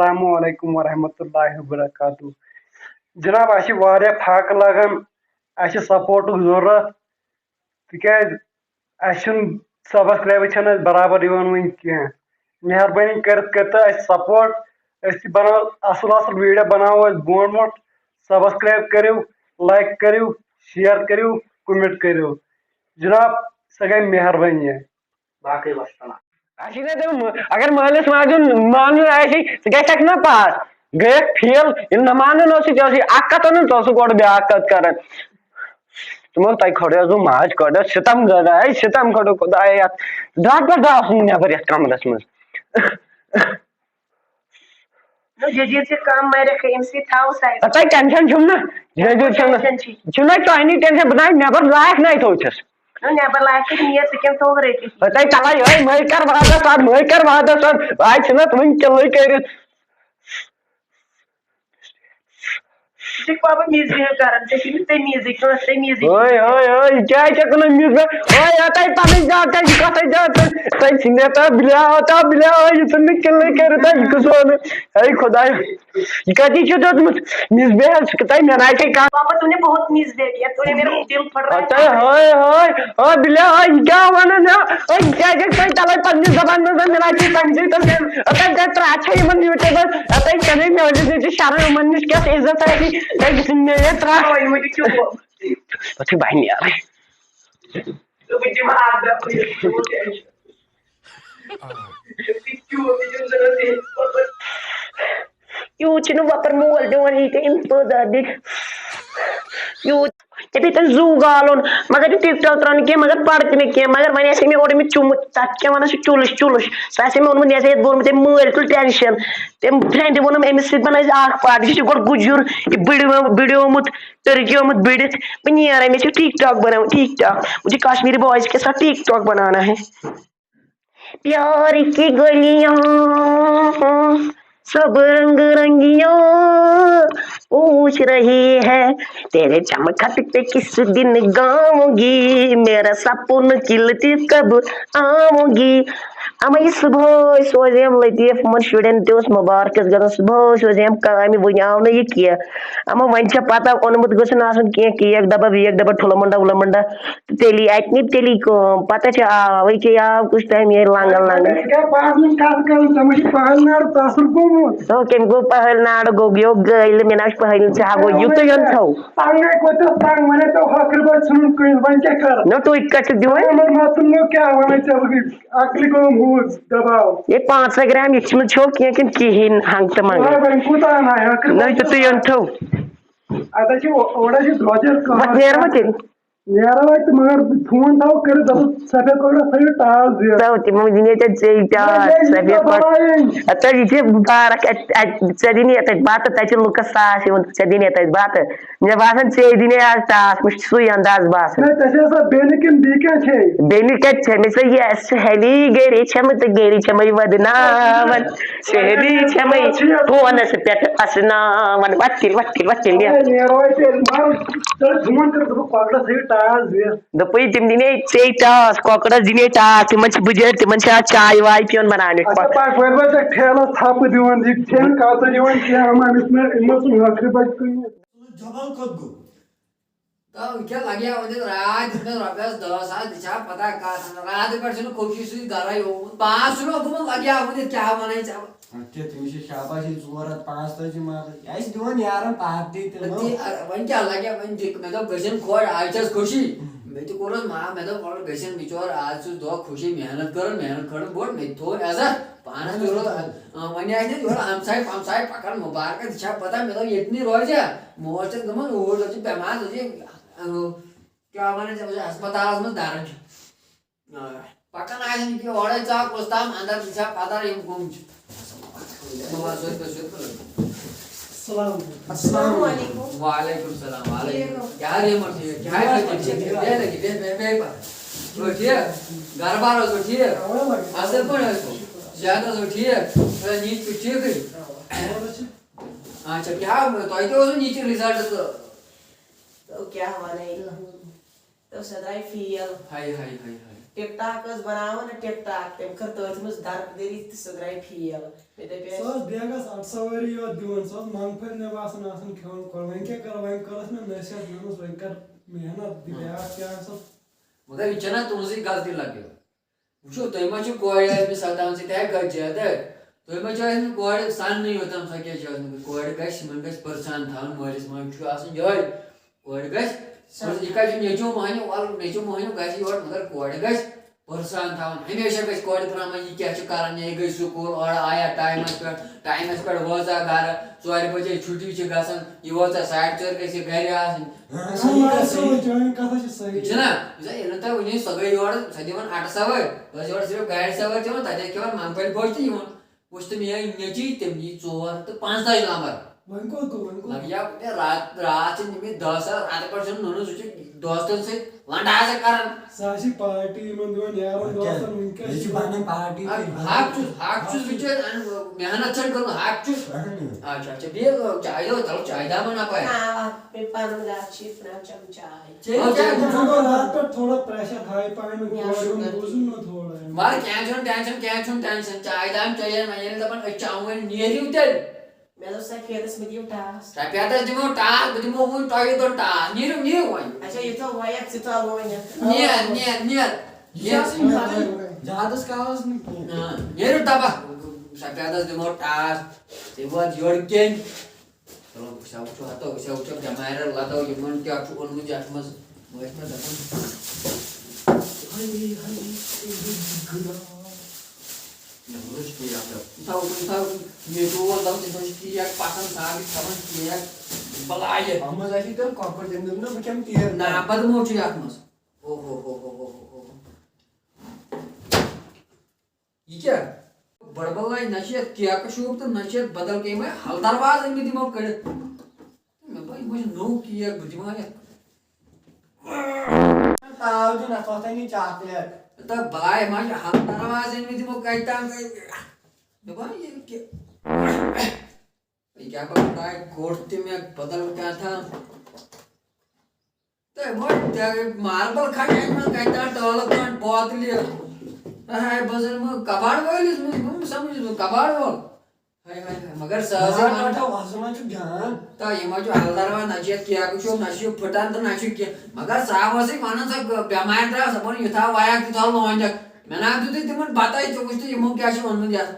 Assalamualaikum warahmatullahi wabarakatuh. जनाब अच्छे वारिया फाक लगन अच्छे सपोर्ट जरूरत तिकाज सब्सक्राइब बराबर वन कह मेहरबानी कर सपोर्ट बनो असल असल वीडियो बनाओ बोन मोट सब्सक्राइब करो लाइक करो शेयर करो कमेंट करो जनाब सह गई मेहरबानी बाकी वस्तु अगर मानस मान सह ना पास गए फेल ये मान अकत तो गोड़ ब्या कर तुम तक खड़ो माज कड़ो सितम गए सितम कड़ो खुदा दाद पर दास नबर ये कमरस मज तक टेंशन छुम ना तहनी टेंशन बना नबर लायक ना थोस नबर लायक तक चला मई कर वादस आज तुम किल कर पापा म्यूजिक करन ते म्यूजिक ते म्यूजिक ओए ओए ओए क्या चकन म्यूजिक ओए आता है तने जा कहीं कथे जा तई सिंगे तो बिला ये तुमने किल करता कुसोन ए खुदा कदी छ तो मिस बेहल तई मैं ना के पापा तूने बहुत मिसबिहेव किया तूने मेरा दिल फट रहा है ओए ओए ओए बिला क्या वाना ना ओए क्या तई तले पंजी जबान में मेरा की समझी तो अतई का त्राछ है मन यूट्यूबर अतई कने में वजह से शर्म मन क्या इज्जत है कि ये त्राछ है मुझे क्यों तो भाई नहीं आ तो मुझे मार दे You cinu baper mual dengan itu info tadi. You tapi itu zugalon. Maka di TikTok terang kiam, maka part ini kiam, maka mana sih orang ini cuma tak kiam mana sih culus. Saya sih orang ini saya buat macam mual tu tension. Tem friend orang ini mesti mana sih part sih juga gujur. Video mut terjauh mut bedit. Penyiar ini sih TikTok bana TikTok. मुझे Kashmiri boys के साथ TikTok बनाना है. प्यार की गलियां सब रंग रंगियों पूछ रही है तेरे चमखत पे किस दिन गाऊंगी मेरा सपन खिलती कब आऊंगी अम सुबह सोजे हम लतीफ मन शुरन तस मुबारकस गन सुबह सोजे हम काम वनाव न यह कह अम वन पता ओनमुत गसन आसन कह केक डब्बा वेक डब्बा ठुलमंडा वुलमंडा तेली अत तेली पता आवे के आव कुछ टाइम ये लांगन तो कम गो पहल नाड़ गो यो गल मे पहल चाह गो युत यन थौ न तो कट ये 500 ग्राम ये छो कहें हंग तो मंग नहीं तो यन थौ मगर फोन थाव कर सफेद पकड़ा सही टाल दिया तो मुझे तो सफेद पकड़ा अच्छा ये मुबारक चदिनी ये बात तच लुकस सास चदिनी ये बात मे बासन से दिने आज तास मुझ सुई अंदाज बास नहीं तसे सा बेनिकिन बीके छे बेनिकट छे मिस ये सहेली गेरी छम तो गेरी छमई वदनावन सहेली छमई फोन से पेट असना मन वट्टिल ये रोय से मार चल घुमन कर तो पकड़ा सही टाल दिया दपई तिम दिने चेटास कोकड़ा दिने टास तिमन बुजर तिमन चाय वाय पियन बनाने अच्छा पाक फरवा से ठेला थाप दिवन जी ठेन का तो दिवन के हम इसमें इमोशन हकरी बच कोई जबल कद गो तो क्या लगे म्हणजे रात में रब्यास 10 आज दिशा पता का रात पर से कोशिश गराय हो 5 रो तुम लगे म्हणजे क्या म्हणायचं ते तुमची शाबाशी जोरात 5 ताची मार याच दोन यार पाहत दे ते वन क्या लगे म्हणजे मैं तो गजन खोड आजच खुशी मैं तो कोरस मा मैं तो और गजन बिचोर आज दो खुशी मेहनत कर बोल मैं तो ऐसा 5 करो वनी आज ने हम साहेब पकड़ मुबारक दिशा पता मैं तो इतनी रोज है मोचत गमन ओर जो बेमार हो जे क्या माने जब अस्पताल में दारण पकड़ आज ने की ओळायचा प्रस्ताव अंदर दिशा पता रे घूम अस्सलाम वालेकुम वालेकुम सलाम वालेकुम क्या रे मर्जी क्या है दे तो ठीक घर बार हो ठीक असर पण है ज्यादा तो ठीक नीट पे ठीक है अच्छा क्या तो तो नीचे रिजल्ट तो क्या हमारा तो सदाई फेल हाय टिकटॉक बनावन टिकटॉक तम कर तथ मज दरदरी सह द्राय फेल मे दपे बेगस अटसवारी यो दिवन सो मंगफर ने वासन आसन खेवन कर वन क्या कर वन करस में नशा ननुस वन कर मेहनत दिया क्या सब मगर इचना तुमसे गलती लगे वो तो इमा जो कोई है भी साधारण से तय कर जाता है तो इमा जो है कोई सान नहीं होता हम सके जो है कोई गश मन गश परेशान था मरिस मन जो आसन जो है कोई गश सर इका जो नेचो माने वाल नेचो माने गश योर मगर कोई गश परेशान था हमेशा गश कोई प्रमा ये क्या च कारण ये गई स्कूल और आया टाइम पर वजा घर 4 बजे छुट्टी छ गसन ये वजा 4:30 कैसे घर आसन जॉइन कथा छ सही जना ये नंतर उन्हें सगळे योर सदिवन 8 सवय बस योर सिर्फ गाडी सवय तेव्हा ताजे केवळ मांगपल पोहोचते येऊन गोष्ट मी याची तेमनी 4 ते 5 तास लांबर लग या रात निमित 10 8% नोनो सुचे दोस्तन से लांडाचे कारण साशी पार्टी मन दोन यार दोस्तन उनके ये बाने पार्टी हाक चूस विचे मेहनत छन करू हाक चूस अच्छा बे चाय दो चलो चाय दा मना पाए हां पे पान गाची ना चमचाय चलो रात पर थोड़ा प्रेशर हाई पाए में बुझुन न थोड़ा मार टेंशन चाय दाम चाहिए मैं दपन चावन नियरी उतल मैं तो सफेदस में दियो टास सफेदस दिमो टास दिमो वो टॉय तो टास नीरू वाई अच्छा ये तो वाया सिता वो नियर ज्यादास कावस नीरू तबा सफेदस दिमो टास ते वो जोड़केन चलो उसा जमायर लातो यमन क्या चुन मुझे आत्मस मस्त दपन हली नमोश किया ताऊ ये तो दम से किया पासन साबित समझ किया बलाये हम जाशी तर कॉपर देम ना मैं केम तियर ना बदमो ची आत्मस ओ ये क्या बड़बलाई नशियत किया का शोभ तो नशियत बदल के मैं हलदरवाज में दिमाग कर मैं भाई मुझे नो किया बुद्धिमान ताऊ जो ना सोता नहीं चॉकलेट तो बलाय मां हम दरवाजे में दिमो कहता मैं भाई ये क्या करता है कोर्ट में बदल क्या था तो मैं मार्बल खाने में कहता डेवलपमेंट बहुत लिया है बजर में कबाड़ वाली इसमें समझ कबाड़ वाल हाय मगर सहसा माटा वासना जो ध्यान तो ये जो हलदारवा नशियत किया कुछ नशियत फटान तो नशियत किया मगर साहवासी मानन सब बेमार ड्रा सबन युथा वाया तिथा लोंजक मैंने तो तिमन बताई तो कुछ तो ये क्या छ मन दिया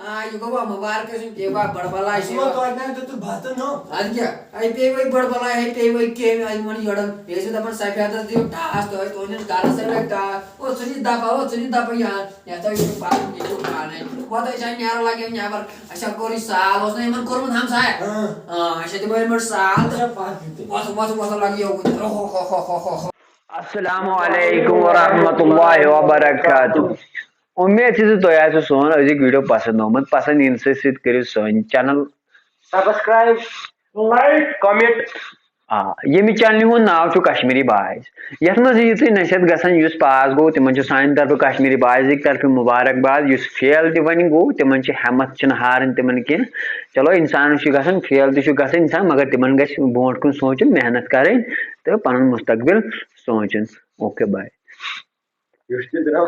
ये को मुबारक से देवा बड़बला से वो तो ना तो बात न आज क्या आई पे वही बड़बला है पे वही के आई मन यडन ये से अपन सफेद दियो टास तो ने गाल से लगता ओ सुनी दापा यार या तो ये बात ये जो खाने वो तो जान यार लगे यहां पर अच्छा कोरी साल उसने मन कोरम हम साय हां अच्छा तो मन साल वो लगी हो अस्सलामु अलैकुम व रहमतुल्लाहि व बरकातुहू उम्मीद है तो यार सोन अजी वीडियो पसंद होमत पसंद इनसे करो सोन चैनल सब्सक्राइब लाइक कमेंट ये चैनल हूँ नाव कश्मीरी बायज ये मज नशत गसान पास गो तिम सान तरफ कश्मीरी बायज तरफ मुबारकबाद फेल वन गो तिम हेमत हारन तिमन कह चलो इंसान गसान फेल तसान इंसान मगर तिमन गो कुन सोचन मेहनत करें तो पन मुस्तकबिल सोचन okay bye You're still there,